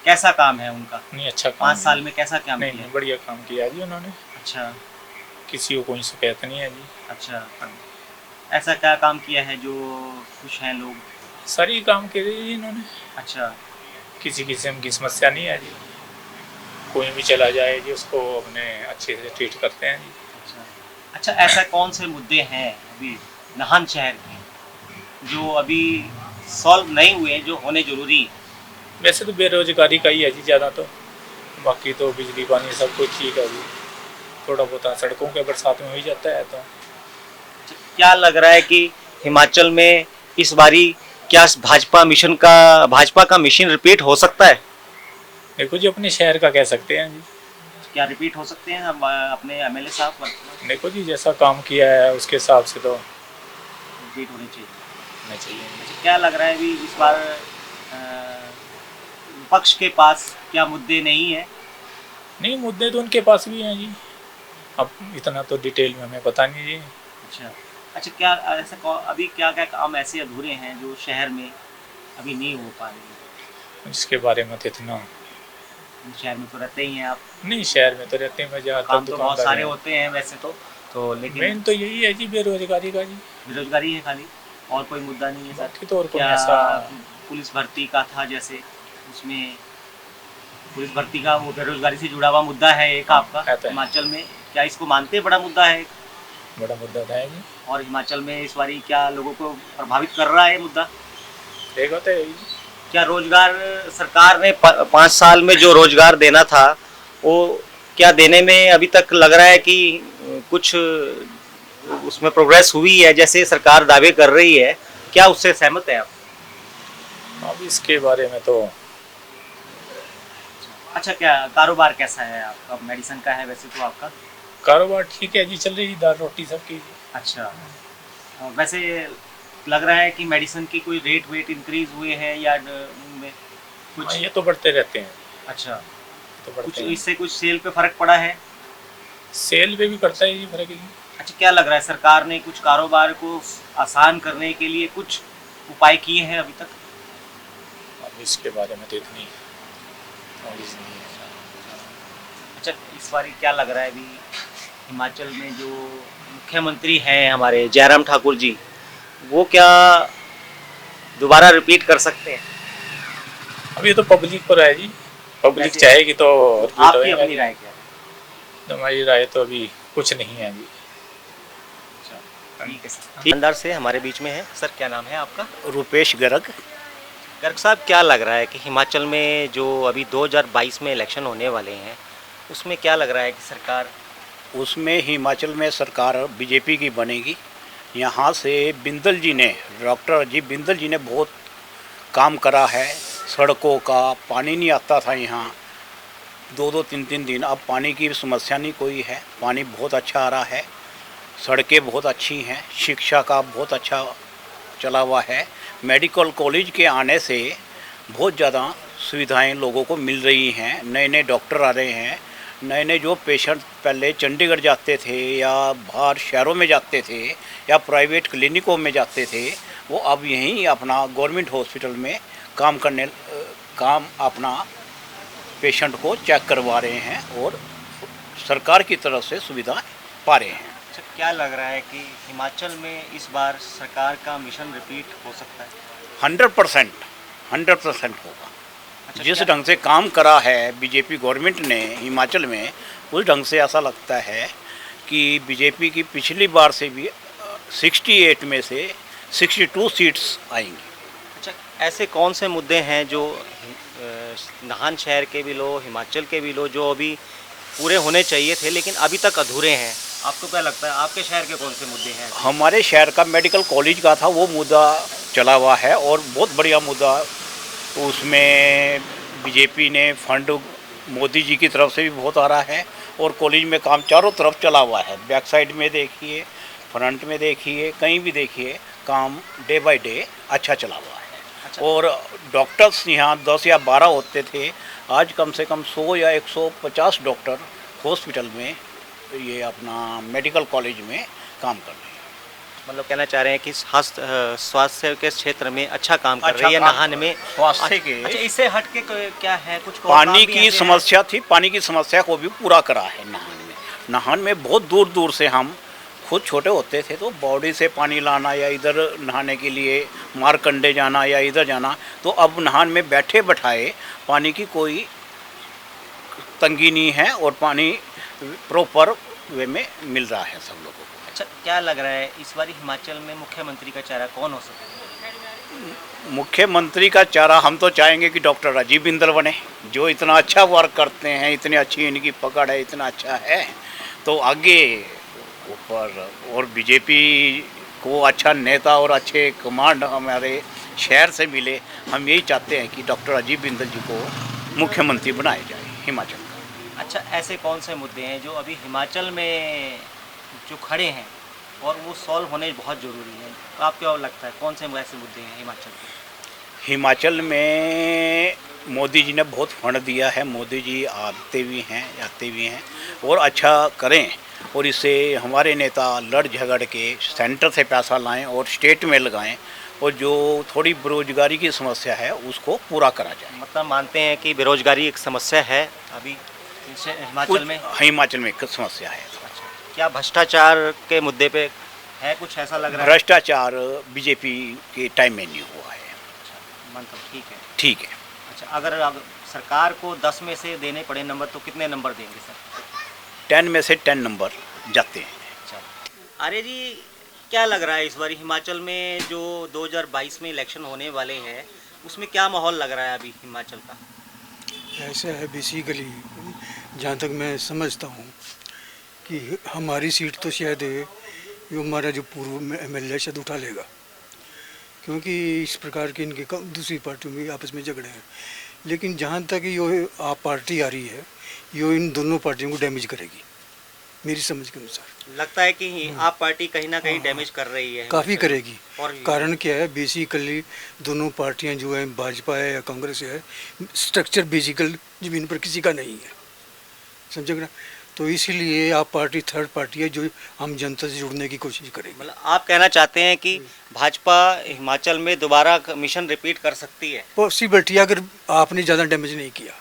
कैसा काम है उनका? नहीं, अच्छा काम 5 साल में कैसा काम नहीं, किया? नहीं, बढ़िया काम किया जी उन्होंने। अच्छा, किसी को कोई शिकायत नहीं है जी। अच्छा, ऐसा क्या काम किया है जो खुश हैं लोग? सारी काम किए जी इन्होंने। अच्छा, किसी किस्म की समस्या नहीं है जी, कोई भी चला जाए जी उसको अपने अच्छे से ट्रीट करते हैं जी। अच्छा, ऐसा कौन से मुद्दे हैं अभी नाहन शहर के जो अभी सॉल्व नहीं हुए, जो होने जरूरी हैं? वैसे तो बेरोजगारी का ही है जी ज़्यादा, तो बाकी तो बिजली पानी सब कुछ ठीक है जी, थोड़ा बहुत सड़कों के बरसात में हो ही जाता है। तो क्या लग रहा है कि हिमाचल में इस बारी क्या भाजपा का मिशन रिपीट हो सकता है? देखो जी, अपने शहर का कह सकते हैं जी। क्या रिपीट हो सकते हैं अब अपने एमएलए साहब पर? देखो जी, जैसा काम किया है उसके हिसाब से तो रिपीट होनी चाहिए। चाहिए। क्या लग रहा है अभी इस बार विपक्ष के पास क्या मुद्दे नहीं है? नहीं, मुद्दे तो उनके पास भी हैं जी, अब इतना तो डिटेल में हमें पता नहीं जी। अच्छा, क्या ऐसा अभी क्या क्या काम ऐसे अधूरे हैं जो शहर में अभी नहीं हो पा रहे हैं? इसके बारे में तो इतना शहर में तो रहते ही हैं आप, नहीं शहर में तो रहते हैं, मैं ज़्यादातर काम तो बहुत दुकानदार सारे हैं। होते हैं वैसे तो लेकिन मेन तो यही है जी बेरोजगारी का जी, बेरोजगारी है खाली, और कोई मुद्दा नहीं है सर? बाकी तो और कोई क्या ऐसा पुलिस भर्ती का था जैसे, उसमें पुलिस भर्ती का वो बेरोजगारी से जुड़ा हुआ मुद्दा है एक आपका है तो है। हिमाचल में, क्या इसको मानते हैं बड़ा मुद्दा है? बड़ा मुद्दा था जी, और हिमाचल में इस बारी क्या लोगों को प्रभावित कर रहा है मुद्दा? देखो तो यही जी। क्या रोजगार सरकार ने 5 साल में जो रोजगार देना था वो क्या देने में अभी तक लग रहा है कि कुछ उसमें प्रोग्रेस हुई है जैसे सरकार दावे कर रही है, क्या उससे सहमत है आप? अब इसके बारे में तो अच्छा, क्या कारोबार कैसा है आपका? मेडिसिन का है वैसे तो आपका? कारोबार ठीक है जी, चल रही दाल रोटी सबकी जी। अच्छा, वैसे लग रहा है कि मेडिसिन की कोई रेट वेट इंक्रीज हुए हैं या में कुछ? हाँ, ये तो बढ़ते रहते हैं, अच्छा, तो कुछ बढ़ते हैं। इससे कुछ सेल पे फर्क पड़ा है? सेल पे भी पड़ता है जी फर्क जी। अच्छा, क्या लग रहा है सरकार ने कुछ कारोबार को आसान करने के लिए कुछ उपाय किए हैं अभी तक? अब इसके बारे में तो इतनी नॉलेज नहीं है। अच्छा, इस बार क्या लग रहा है अभी हिमाचल में जो मुख्यमंत्री हैं हमारे जयराम ठाकुर जी, वो क्या दोबारा रिपीट कर सकते हैं? अब ये तो पब्लिक पर है जी, पब्लिक वैसे चाहेगी तो repeat आपकी होएगा अपनी जी। राय क्या है? हमारी राय तो अभी कुछ नहीं है जी। ठीक है सर। दुकानदार से हमारे बीच में है सर, क्या नाम है आपका? रुपेश गर्ग। गर्ग साहब, क्या लग रहा है कि हिमाचल में जो अभी 2022 में इलेक्शन होने वाले हैं उसमें क्या लग रहा है कि सरकार? उसमें हिमाचल में सरकार बीजेपी की बनेगी। यहाँ से बिंदल जी ने, डॉक्टर अजीत बिंदल जी ने बहुत काम करा है। सड़कों का पानी नहीं आता था यहाँ 2-2 3-3 दिन, अब पानी की समस्या नहीं कोई है, पानी बहुत अच्छा आ रहा है। सड़कें बहुत अच्छी हैं, शिक्षा का बहुत अच्छा चला हुआ है। मेडिकल कॉलेज के आने से बहुत ज़्यादा सुविधाएं लोगों को मिल रही हैं। नए नए डॉक्टर आ रहे हैं, नए नए जो पेशेंट पहले चंडीगढ़ जाते थे या बाहर शहरों में जाते थे या प्राइवेट क्लिनिकों में जाते थे, वो अब यहीं अपना गवर्नमेंट हॉस्पिटल में काम अपना पेशेंट को चेक करवा रहे हैं और सरकार की तरफ से सुविधा पा रहे हैं। अच्छा, क्या लग रहा है कि हिमाचल में इस बार सरकार का मिशन रिपीट हो सकता है? 100% होगा। अच्छा, जिस क्या- ढंग से काम करा है बीजेपी गवर्नमेंट ने हिमाचल में, उस ढंग से ऐसा लगता है कि बीजेपी की पिछली बार से भी 68 में से 62 सीट्स आएंगी। अच्छा, ऐसे कौन से मुद्दे हैं जो नाहन शहर के भी लो, हिमाचल के भी लो, जो अभी पूरे होने चाहिए थे लेकिन अभी तक अधूरे हैं? आपको क्या लगता है आपके शहर के कौन से मुद्दे हैं? हमारे शहर का मेडिकल कॉलेज का था, वो मुद्दा चला हुआ है और बहुत बढ़िया मुद्दा। उसमें बीजेपी ने फंड मोदी जी की तरफ से भी बहुत आ रहा है और कॉलेज में काम चारों तरफ चला हुआ है। बैक साइड में देखिए, फ्रंट में देखिए, कहीं भी देखिए, काम डे बाय डे अच्छा चला हुआ है। अच्छा। और डॉक्टर्स यहाँ 10 या 12 होते थे, आज कम से कम 100 या 150 डॉक्टर हॉस्पिटल में, ये अपना मेडिकल कॉलेज में काम कर रहे हैं। मतलब कहना चाह रहे हैं कि स्वास्थ्य के क्षेत्र में अच्छा काम कर अच्छा रही है काम नाहन में। स्वास्थ्य के अच्छा, इससे हट के क्या है? कुछ और पानी काम भी की ऐसे हैं? समस्या थी, पानी की समस्या को भी पूरा करा है नाहन में। नाहन में बहुत दूर दूर से, हम खुद छोटे होते थे तो बॉडी से पानी लाना या इधर नहाने के लिए मारकंडे जाना या इधर जाना, तो अब नाहन में बैठे बैठाए पानी की कोई तंगी नहीं है और पानी प्रॉपर वे में मिल रहा है सब लोगों को। अच्छा, क्या लग रहा है इस बार हिमाचल में मुख्यमंत्री का चेहरा कौन हो सकता है? मुख्यमंत्री का चारा हम तो चाहेंगे कि डॉक्टर अजीत बिंदल बने, जो इतना अच्छा वर्क करते हैं, इतनी अच्छी इनकी पकड़ है, इतना अच्छा है, तो आगे ऊपर और बीजेपी को अच्छा नेता और अच्छे कमांड हमारे शहर से मिले। हम यही चाहते हैं कि डॉक्टर अजीत बिंदल जी को मुख्यमंत्री बनाया जाए हिमाचल का। अच्छा, ऐसे कौन से मुद्दे हैं जो अभी हिमाचल में जो खड़े हैं और वो सॉल्व होने बहुत ज़रूरी है? आपको क्या लगता है कौन से ऐसे मुद्दे हैं हिमाचल के? हिमाचल में मोदी जी ने बहुत फंड दिया है, मोदी जी आते भी हैं जाते भी हैं और अच्छा करें, और इससे हमारे नेता लड़ झगड़ के सेंटर से पैसा लाएं और स्टेट में लगाएं, और जो थोड़ी बेरोजगारी की समस्या है उसको पूरा करा जाए। मतलब मानते हैं कि बेरोजगारी एक समस्या है अभी हिमाचल में। हिमाचल में एक समस्या है। क्या भ्रष्टाचार के मुद्दे पे है कुछ ऐसा लग रहा है? भ्रष्टाचार बीजेपी के टाइम में नहीं हुआ है। मतलब ठीक है। ठीक है। अच्छा, अगर सरकार को 10 में से देने पड़े नंबर तो कितने नंबर देंगे सर? 10 में से 10 नंबर जाते हैं। अच्छा, आर्य जी क्या लग रहा है इस बार हिमाचल में जो 2022 में इलेक्शन होने वाले हैं उसमें क्या माहौल लग रहा है अभी हिमाचल का? ऐसा है बेसिकली, जहाँ तक मैं समझता हूँ कि हमारी सीट तो शायद ये हमारा जो पूर्व MLA शायद उठा लेगा, क्योंकि इस प्रकार के इनके दूसरी पार्टियों में आपस में झगड़े हैं। लेकिन जहाँ तक ये आप पार्टी आ रही है, ये इन दोनों पार्टियों को डैमेज करेगी मेरी समझ के अनुसार। लगता है कि आप पार्टी कहीं ना कहीं डैमेज कर रही है? काफ़ी करेगी। और कारण क्या है, बेसिकली दोनों पार्टियां जो हैं, भाजपा है या कांग्रेस है, स्ट्रक्चर बेसिकल जमीन पर किसी का नहीं है, समझे ना। तो इसीलिए आप पार्टी थर्ड पार्टी है जो हम जनता से जुड़ने की कोशिश करेगी। मतलब आप कहना चाहते हैं कि भाजपा हिमाचल में दोबारा मिशन रिपीट कर सकती है? पॉसिबिलिटी, अगर आपने ज़्यादा डैमेज नहीं किया,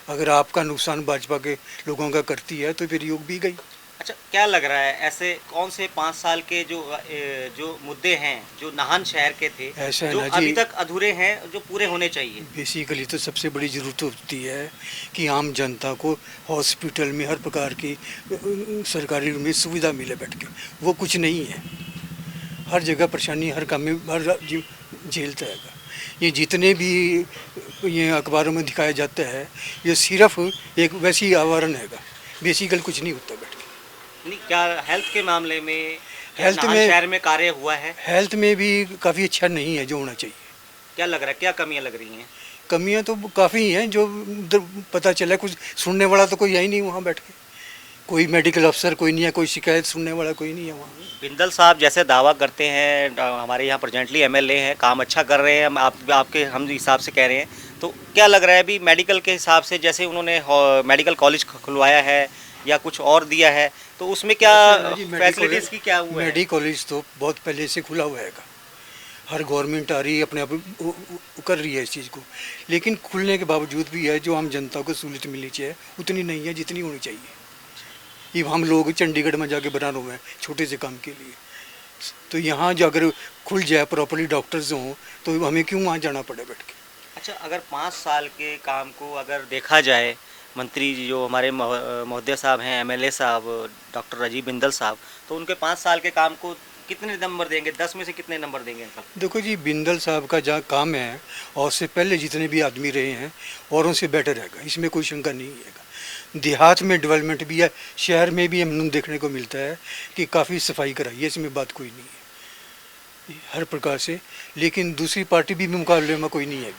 अगर आपका नुकसान भाजपा के लोगों का करती है तो फिर योग भी गई। अच्छा, क्या लग रहा है ऐसे कौन से 5 साल के जो मुद्दे हैं जो नाहन शहर के थे ऐसा है जो ना जी, अभी तक अधूरे हैं जो पूरे होने चाहिए? बेसिकली तो सबसे बड़ी ज़रूरत होती है कि आम जनता को हॉस्पिटल में हर प्रकार की सरकारी में सुविधा मिले बैठ के, वो कुछ नहीं है। हर जगह परेशानी, हर काम में हर झेलता है। ये जितने भी ये अखबारों में दिखाया जाता है, ये सिर्फ एक वैसी आवरण है, बेसिकल कुछ नहीं होता बैठ के। नहीं, क्या हेल्थ के मामले में हेल्थ नाहन में शहर में कार्य हुआ है? हेल्थ में भी काफ़ी अच्छा नहीं है जो होना चाहिए। क्या लग रहा है, क्या कमियां लग रही हैं? कमियां तो काफ़ी हैं, जो पता चला कुछ सुनने वाला तो कोई है ही नहीं वहाँ बैठ के, कोई मेडिकल अफसर कोई नहीं है, कोई शिकायत सुनने वाला कोई नहीं है वहाँ। बिंदल साहब जैसे दावा करते हैं, हमारे यहाँ प्रेजेंटली MLA हैं, काम अच्छा कर रहे हैं, आपके हम हिसाब से कह रहे हैं, तो क्या लग रहा है अभी मेडिकल के हिसाब से, जैसे उन्होंने मेडिकल कॉलेज खुलवाया है या कुछ और दिया है, तो उसमें क्या फैसिलिटीज़ की क्या हुआ है? मेडिकल कॉलेज तो बहुत पहले से खुला हुआ है, हर गवर्नमेंट आ रही है अपने आप कर रही है इस चीज़ को, लेकिन खुलने के बावजूद भी है जो आम जनता को सहूलियत मिलनी चाहिए उतनी नहीं है जितनी होनी चाहिए। ये हम लोग चंडीगढ़ में जाके बना रहे हैं छोटे से काम के लिए, तो यहाँ जो अगर खुल जाए प्रॉपर्ली डॉक्टर्स हों तो हमें क्यों वहाँ जाना पड़े बैठ के। अच्छा, अगर 5 साल के काम को अगर देखा जाए, मंत्री जी जो हमारे महोदय साहब हैं, MLA साहब डॉक्टर राजीव बिंदल साहब, तो उनके 5 साल के काम को कितने नंबर देंगे? 10 में से कितने नंबर देंगे अंकल? देखो जी, बिंदल साहब का जहाँ काम है और उससे पहले जितने भी आदमी रहे हैं औरों से बेटर रहेगा, इसमें कोई शंका नहीं है। देहात में डेवलपमेंट भी है, शहर में भी हम देखने को मिलता है कि काफ़ी सफाई कराई है, इसमें बात कोई नहीं है हर प्रकार से, लेकिन दूसरी पार्टी भी मुकाबले में कोई नहीं है।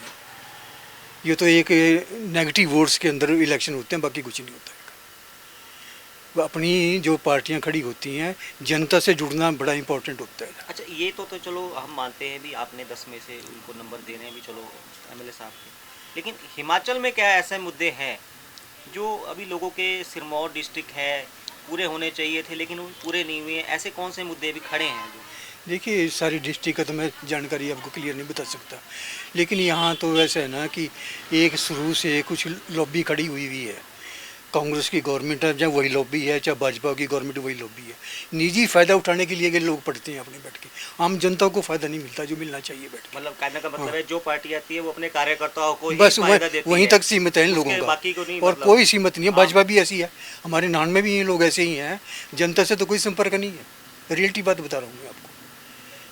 ये तो एक नेगेटिव वोट्स के अंदर इलेक्शन होते हैं, बाकी कुछ नहीं होता है। अपनी जो पार्टियां खड़ी होती हैं, जनता से जुड़ना बड़ा इंपॉर्टेंट होता है। अच्छा, ये तो चलो हम मानते हैं भी आपने 10 में से उनको नंबर दे रहे हैं भी, चलो MLA साहब के, लेकिन हिमाचल में क्या ऐसे मुद्दे हैं जो अभी लोगों के सिरमौर डिस्ट्रिक्ट है पूरे होने चाहिए थे लेकिन वो पूरे नहीं हुए हैं? ऐसे कौन से मुद्दे अभी खड़े हैं जो? देखिए, सारी डिस्ट्रिक्ट का तो मैं जानकारी आपको क्लियर नहीं बता सकता, लेकिन यहाँ तो वैसा है ना कि एक शुरू से कुछ लॉबी खड़ी हुई है, कांग्रेस की गवर्नमेंट है चाहे वही लॉबी है, चाहे भाजपा की गवर्नमेंट वही लॉबी है। निजी फ़ायदा उठाने के लिए के लोग पढ़ते हैं अपने बैठ के, आम जनता को फ़ायदा नहीं मिलता जो मिलना चाहिए बैठ के। मतलब कहने का मतलब है जो पार्टी आती है वो अपने कार्यकर्ताओं को ही बस फायदा देती वहीं है, तक सीमित है इन लोगों का, बाकी को नहीं। और मतलब कोई सीमित नहीं है। भाजपा भी ऐसी है, हमारे नान में भी ये लोग ऐसे ही हैं, जनता से तो कोई संपर्क नहीं है। रियलिटी बात बता रहा हूँ मैं आपको,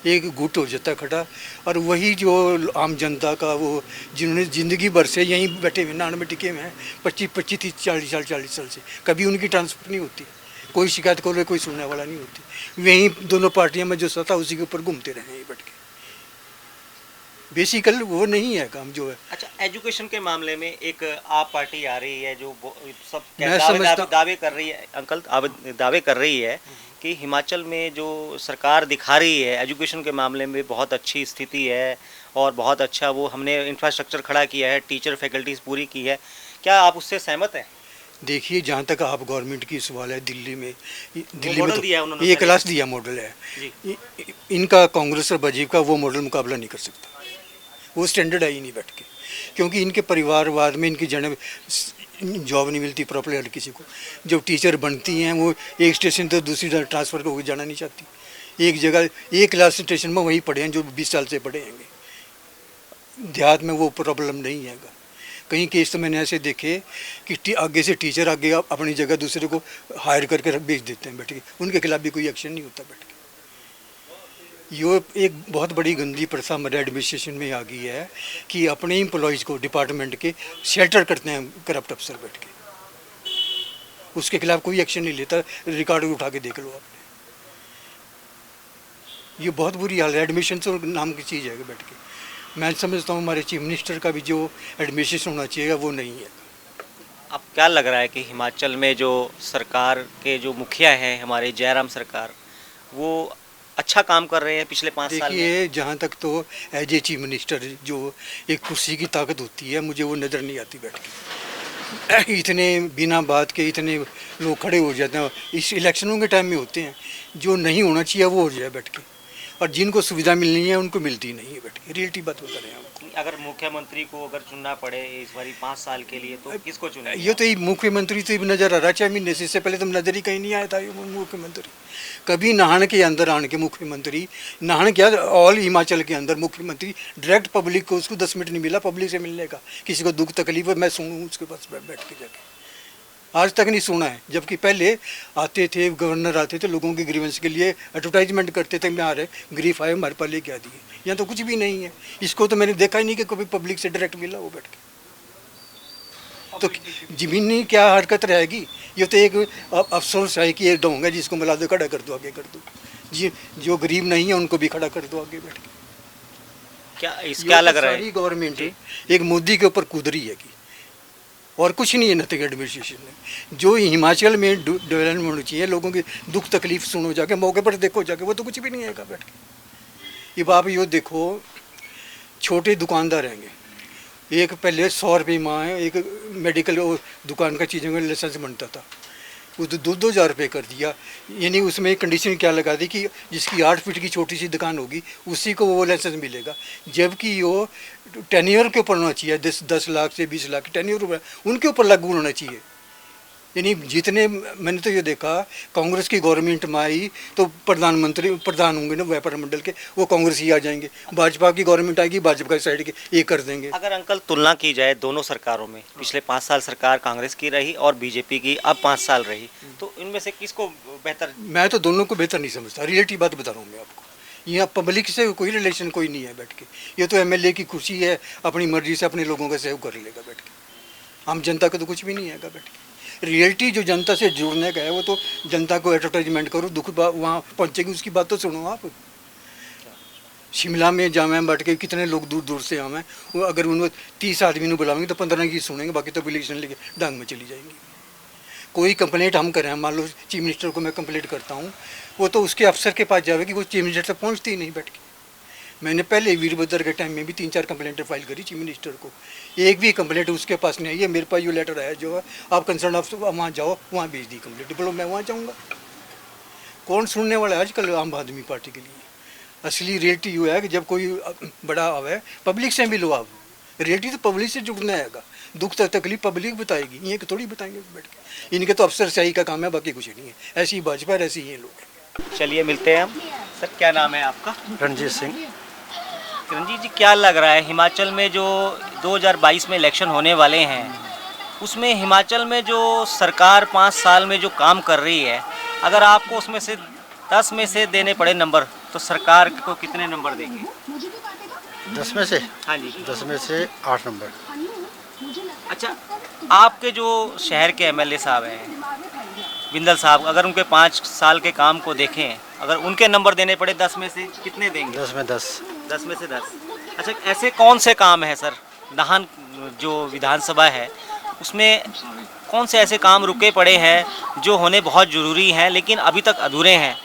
एक गुट हो जाता खड़ा, और वही जो आम जनता का वो जिन्होंने ज़िंदगी भर से यहीं बैठे हुए नान में टिके हुए हैं 25, 30, 40 साल से, कभी उनकी ट्रांसफर नहीं होती, कोई शिकायत को कोई सुनने वाला नहीं होती। वहीं दोनों पार्टियों में जो सत्ता उसी के ऊपर घूमते रहे बैठ के, बेसिकल वो नहीं है काम जो है। अच्छा, एजुकेशन के मामले में एक आप पार्टी आ रही है जो सब दावे कर रही है, अंकल दावे कर रही है कि हिमाचल में जो सरकार दिखा रही है एजुकेशन के मामले में बहुत अच्छी स्थिति है और बहुत अच्छा वो हमने इंफ्रास्ट्रक्चर खड़ा किया है, टीचर फैकल्टीज़ पूरी की है, क्या आप उससे सहमत हैं? देखिए जहाँ तक आप गवर्नमेंट की सवाल है, दिल्ली में मॉडल दिया है तो उन्होंने ए क्लास दिया मॉडल है। इनका कांग्रेस और बीजेपी का वो मॉडल मुकाबला नहीं कर सकता, वो स्टैंडर्ड है ही नहीं बैठ के, क्योंकि इनके परिवारवाद में इनकी जन्म जॉब नहीं मिलती प्रॉपर हर किसी को। जब टीचर बनती हैं वो एक स्टेशन तो दूसरी जगह ट्रांसफ़र होकर जाना नहीं चाहती, एक जगह एक क्लास स्टेशन में वहीं पढ़े हैं जो 20 साल से पढ़े हैं। देहात में वो प्रॉब्लम नहीं है। कहीं केस तो मैंने ऐसे देखे कि आगे से टीचर आगे अपनी जगह दूसरे को हायर करके बेच देते हैं बैठ के, उनके खिलाफ भी कोई एक्शन नहीं होता बैठ के। ये एक बहुत बड़ी गंदी प्रथा हमारे एडमिनिस्ट्रेशन में आ गई है कि अपने एम्प्लॉयज़ को डिपार्टमेंट के शेल्टर करते हैं करप्ट अफसर बैठ के, उसके खिलाफ कोई एक्शन नहीं लेता। रिकॉर्ड उठा के देख लो आपने, ये बहुत बुरी हाल है। एडमिशन तो नाम की चीज़ है बैठ के। मैं समझता हूँ हमारे चीफ मिनिस्टर का भी जो एडमिनिस्ट्रेशन होना चाहिए वो नहीं है। अब क्या लग रहा है कि हिमाचल में जो सरकार के जो मुखिया हैं हमारे जयराम सरकार, वो अच्छा काम कर रहे हैं पिछले 5 साल में? देखिए जहाँ तक तो एज ए चीफ मिनिस्टर जो एक कुर्सी की ताकत होती है, मुझे वो नज़र नहीं आती बैठ के। इतने बिना बात के इतने लोग खड़े हो जाते हैं, इस इलेक्शनों के टाइम में होते हैं, जो नहीं होना चाहिए वो हो जाए बैठ के, और जिनको सुविधा मिलनी है उनको मिलती नहीं है बैठ के। रियलिटी बात बता रहे हैं आपको। अगर मुख्यमंत्री को अगर चुनना पड़े इस बारी 5 साल के लिए तो किसको चुनेंगे? ये तो मुख्यमंत्री तो नज़र आ रहा है 6 महीने से, इससे पहले तो नज़र ही कहीं नहीं आया था ये मुख्यमंत्री। कभी नाहन के अंदर आने के मुख्यमंत्री, नाहन क्या ऑल हिमाचल के अंदर मुख्यमंत्री डायरेक्ट पब्लिक को, उसको 10 मिनट नहीं मिला पब्लिक से मिलने का, किसी को दुख तकलीफ है मैं सुनूँ उसके पास बैठ के जाके, आज तक नहीं सुना है। जबकि पहले आते थे, गवर्नर आते थे, लोगों की ग्रीवेंस के लिए एडवर्टाइजमेंट करते थे, मैं आ रहे ग्रीफ आए हमारे पास लेके आ दिए। यहाँ तो कुछ भी नहीं है। इसको तो मैंने देखा ही नहीं कि कभी पब्लिक से डायरेक्ट मिला वो बैठ के। तो ज़मीनी क्या हरकत रहेगी? ये तो एक अफसोस है कि एक ढोंग है जिसको मिला दो, खड़ा कर दो, आगे कर दो जी। जो गरीब नहीं है उनको भी खड़ा कर दो आगे बैठ के। क्या लग रहा है? सारी गवर्नमेंट एक मोदी के ऊपर कूद रही है कि और कुछ नहीं है नथिंग एडमिनिस्ट्रेशन में। जो हिमाचल में डेवलपमेंट होनी चाहिए, लोगों की दुख तकलीफ सुनो जाके, मौके पर देखो जाके, वो तो कुछ भी नहीं आएगा बैठ के। ये आप यो देखो, छोटे दुकानदार रहेंगे, एक पहले 100 रुपये माह एक मेडिकल दुकान का चीज़ों का लाइसेंस बनता था, वो तो 2-2 हज़ार रुपये कर दिया। यानी उसमें एक कंडीशन क्या लगा दी कि जिसकी 8 फीट की छोटी सी दुकान होगी उसी को वो लाइसेंस मिलेगा, जबकि वो टेन्योर के ऊपर होना चाहिए। 10 लाख से 20 लाख टेन्योर उनके ऊपर लागू होना चाहिए। यानी जितने मैंने तो ये देखा, कांग्रेस की गवर्नमेंट में आई तो प्रधान होंगे ना व्यापार मंडल के, वो कांग्रेस ही आ जाएंगे। भाजपा की गवर्नमेंट आएगी, भाजपा की साइड के ये कर देंगे। अगर अंकल तुलना की जाए दोनों सरकारों में, पिछले 5 साल सरकार कांग्रेस की रही और बीजेपी की अब 5 साल रही, तो इनमें से किसको बेहतर? मैं तो दोनों को बेहतर नहीं समझता, रियलिटी बात बता रहा हूँ मैं आपको। यहाँ पब्लिक से कोई रिलेशन कोई नहीं है बैठ के। ये तो एमएलए की खुशी है, अपनी मर्जी से अपने लोगों का सेव कर लेगा बैठ के। आम जनता को तो कुछ भी नहीं है बैठ के। रियलिटी जो जनता से जुड़ने का है वो तो जनता को एडवर्टाइजमेंट करो, दुख वहाँ पहुँचेगी उसकी बात तो सुनो आप। शिमला में जावे बैठ के कितने लोग दूर दूर से आवे, वो अगर उनको 30 आदमी को बुलावेंगे तो 15 की सुनेंगे, बाकी तो इलेक्शन लेके डांग में चली जाएंगी। कोई कंप्लेंट हम करें, मान लो चीफ मिनिस्टर को मैं कंप्लेंट करता हूँ, वो तो उसके अफसर के पास जाएगी, वो चीफ मिनिस्टर तक पहुँचती ही नहीं बैठ के। मैंने पहले वीरभद्र के टाइम में भी 3-4 कंप्लेंट फाइल करी चीफ मिनिस्टर को, एक भी कंप्लेंट उसके पास नहीं आई है। मेरे पास ये लेटर आया जो है, आप कंसर्न ऑफिसर वहाँ जाओ, वहाँ भेज दी कंप्लेंट। बोलो मैं वहाँ जाऊँगा, कौन सुनने वाला है आजकल आम आदमी पार्टी के लिए? असली रियलिटी ये है कि जब कोई बड़ा आवे पब्लिक से मिलो आप। रियलिटी तो पब्लिक से जुड़ना है, दुख तकलीफ पब्लिक बताएगी, ये थोड़ी बताएंगे बैठ के। इनके तो अफसर शाही का काम है, बाकी कुछ नहीं है। ऐसी भाजपा ऐसे ही लोग। चलिए मिलते हैं हम। सर क्या नाम है आपका? रणजीत सिंह। रणजीत जी, क्या लग रहा है हिमाचल में जो 2022 में इलेक्शन होने वाले हैं, उसमें हिमाचल में जो सरकार 5 साल में जो काम कर रही है, अगर आपको उसमें से 10 में से देने पड़े नंबर, तो सरकार को कितने नंबर देंगे? 10 में से? हाँ जी। 10 में से 8 नंबर। अच्छा, आपके जो शहर के एमएलए साहब हैं बिंदल साहब, अगर उनके 5 साल के काम को देखें, अगर उनके नंबर देने पड़े 10 में से कितने देंगे? 10 में 10। 10 में से 10। अच्छा, ऐसे कौन से काम है सर, नाहन जो विधानसभा है उसमें कौन से ऐसे काम रुके पड़े हैं जो होने बहुत ज़रूरी हैं लेकिन अभी तक अधूरे हैं?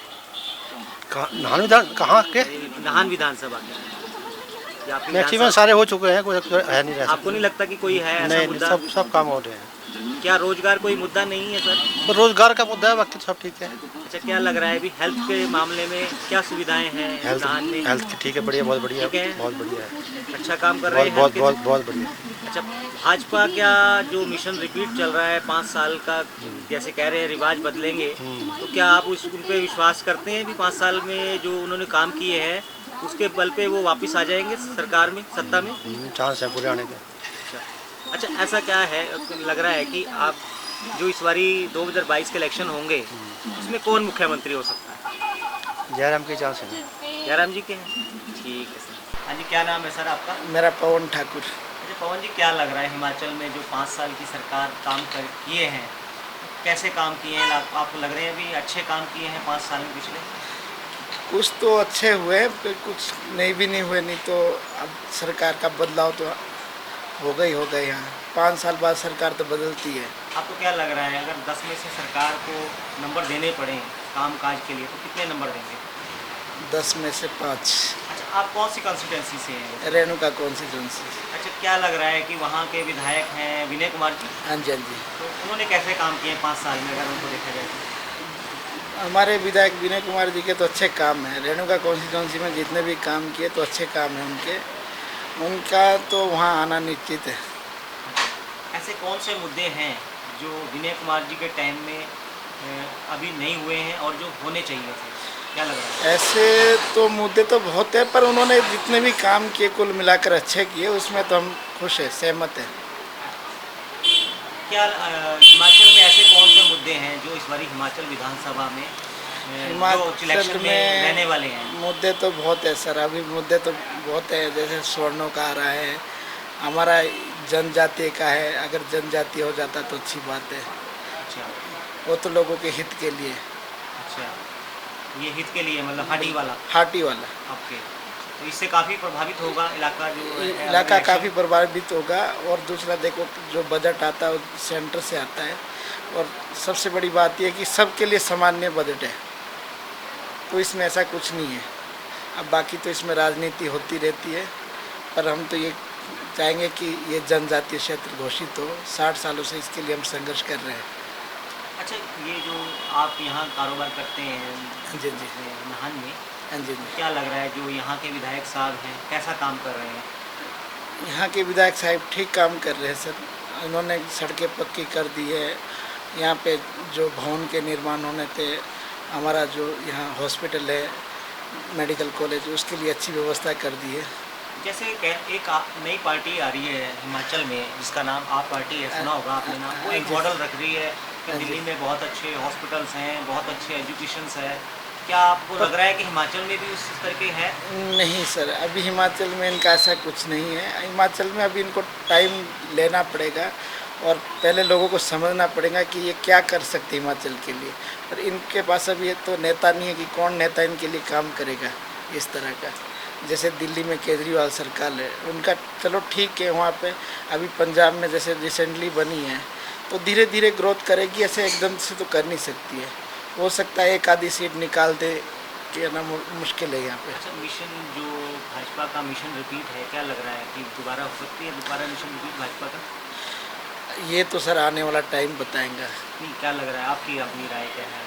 नाहन विधानसभा के मैक्सिमम सारे हो चुके हैं, कोई है नहीं रहा। आपको नहीं लगता कि कोई है ऐसा नहीं, मुद्दा? सब काम हो रहे हैं। क्या रोजगार कोई मुद्दा नहीं है सर? रोजगार का मुद्दा है, बाकी सब ठीक है। अच्छा, क्या लग रहा है अभी हेल्थ के मामले में क्या सुविधाएं हैं हेल्थ नाहन में? हेल्थ ठीक है, बढ़िया, बहुत बढ़िया, ठीक है? बहुत बढ़िया है, अच्छा काम कर रहे हैं बहुत health बहुत के? बहुत बहुत बढ़िया। अच्छा, भाजपा क्या जो मिशन रिपीट चल रहा है 5 साल का, जैसे कह रहे हैं रिवाज बदलेंगे, तो क्या आप उन पे विश्वास करते हैं भी 5 साल में जो उन्होंने काम किए हैं उसके बल पे वो वापस आ जाएंगे सरकार में, सत्ता में? चांस है पूरे आने का। अच्छा, ऐसा क्या है लग रहा है कि आप जो इस बारी 2022 के इलेक्शन होंगे उसमें कौन मुख्यमंत्री हो सकता है? जयराम के चांस है। जयराम जी के हैं? ठीक है सर। हाँ जी, क्या नाम है सर आपका? मेरा पवन ठाकुर। अच्छा पवन जी, क्या लग रहा है हिमाचल में जो 5 साल की सरकार काम किए हैं, कैसे काम किए हैं? आपको लग रहे हैं अभी अच्छे काम किए हैं 5 साल में पिछले? कुछ तो अच्छे हुए, फिर कुछ नहीं भी नहीं हुए, नहीं तो अब सरकार का बदलाव तो होगा ही होगा। यहाँ 5 साल बाद सरकार तो बदलती है। आपको क्या लग रहा है अगर 10 में से सरकार को नंबर देने पड़े काम काज के लिए तो कितने नंबर देंगे? 10 में से 5। अच्छा, आप कौन सी कॉन्स्टिट्यूंसी से हैं? रेणुका कॉन्स्टिट्यूंसी। अच्छा, क्या लग रहा है कि वहाँ के विधायक हैं विनय कुमार जी? हाँ जी, हाँ जी। तो उन्होंने कैसे काम किए 5 साल में अगर उनको देखा जाए तो? हमारे विधायक विनय कुमार जी के तो अच्छे काम हैं। रेणुका कॉन्स्टिट्यूंसी में जितने भी काम किए तो अच्छे काम हैं उनके, उनका तो वहाँ आना निश्चित है। ऐसे कौन से मुद्दे हैं जो विनय कुमार जी के टाइम में अभी नहीं हुए हैं और जो होने चाहिए थे? क्या लग रहा है? ऐसे तो मुद्दे तो बहुत है, पर उन्होंने जितने भी काम किए कुल मिलाकर अच्छे किए, उसमें तो हम खुश हैं, सहमत हैं। क्या हिमाचल में ऐसे कौन से मुद्दे हैं जो इस बारी हिमाचल विधानसभा में जो इलेक्शन में रहने वाले हैं? मुद्दे तो बहुत है सर, अभी मुद्दे तो बहुत है। जैसे स्वर्णों का आ रहा है, हमारा जनजाति का है, अगर जनजाति हो जाता तो अच्छी बात है। अच्छा, वो तो लोगों के हित के लिए। अच्छा, ये हित के लिए मतलब हाटी वाला? हाटी वाला। ओके, तो इससे काफ़ी प्रभावित होगा इलाका, जो इलाका काफ़ी प्रभावित होगा। और दूसरा देखो, जो बजट आता है वो सेंटर से आता है, और सबसे बड़ी बात यह है कि सबके लिए सामान्य बजट है, तो इसमें ऐसा कुछ नहीं है। अब बाकी तो इसमें राजनीति होती रहती है, पर हम तो ये चाहेंगे कि ये जनजातीय क्षेत्र घोषित हो। 60 सालों से इसके लिए हम संघर्ष कर रहे हैं। अच्छा, ये जो आप यहाँ कारोबार करते हैं जी जी नाहन में, हाँ जी, क्या लग रहा है जो यहाँ के विधायक साहब हैं कैसा काम कर रहे हैं? यहाँ के विधायक साहब ठीक काम कर रहे हैं सर। उन्होंने सड़कें पक्की कर दी है। यहाँ पे जो भवन के निर्माण होने थे, हमारा जो यहाँ हॉस्पिटल है, मेडिकल कॉलेज, उसके लिए अच्छी व्यवस्था कर दी है। जैसे एक नई पार्टी आ रही है हिमाचल में जिसका नाम आप पार्टी है, सुना होगा आपने नाम। वो एक मॉडल रख रही है कि दिल्ली में बहुत अच्छे हॉस्पिटल्स हैं, बहुत अच्छे एजुकेशंस है। क्या आपको लग रहा है कि हिमाचल में भी उस तरह के है? नहीं सर, अभी हिमाचल में इनका ऐसा कुछ नहीं है। हिमाचल में अभी इनको टाइम लेना पड़ेगा और पहले लोगों को समझना पड़ेगा कि ये क्या कर सकते हैं हिमाचल के लिए। पर इनके पास अभी तो नेता नहीं है कि कौन नेता इनके लिए काम करेगा इस तरह का। जैसे दिल्ली में केजरीवाल सरकार है, उनका चलो ठीक है वहाँ पे। अभी पंजाब में जैसे रिसेंटली बनी है, तो धीरे धीरे ग्रोथ करेगी, ऐसे एकदम से तो कर नहीं सकती है। हो सकता है एक आधी सीट निकाल दे, कि ना मुश्किल है यहाँ पे। अच्छा, मिशन जो भाजपा का मिशन रिपीट है, क्या लग रहा है कि दोबारा हो सकती है दोबारा मिशन रिपीट भाजपा का? ये तो सर आने वाला टाइम बताएगा। नहीं, क्या लग रहा है आपकी अपनी राय क्या है?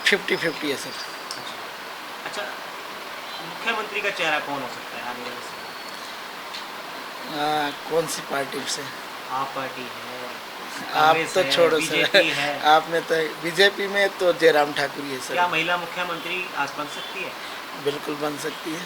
50-50 है सर। अच्छा, मुख्यमंत्री का चेहरा कौन हो सकता है आने वाले समय? कौन सी पार्टी से? आप पार्टी है, आप तो है, छोड़ो बीजेपी सर। है। आपने तो बीजेपी में तो जयराम ठाकुर ही है सर। क्या महिला मुख्यमंत्री आज बन सकती है? बिल्कुल बन सकती है।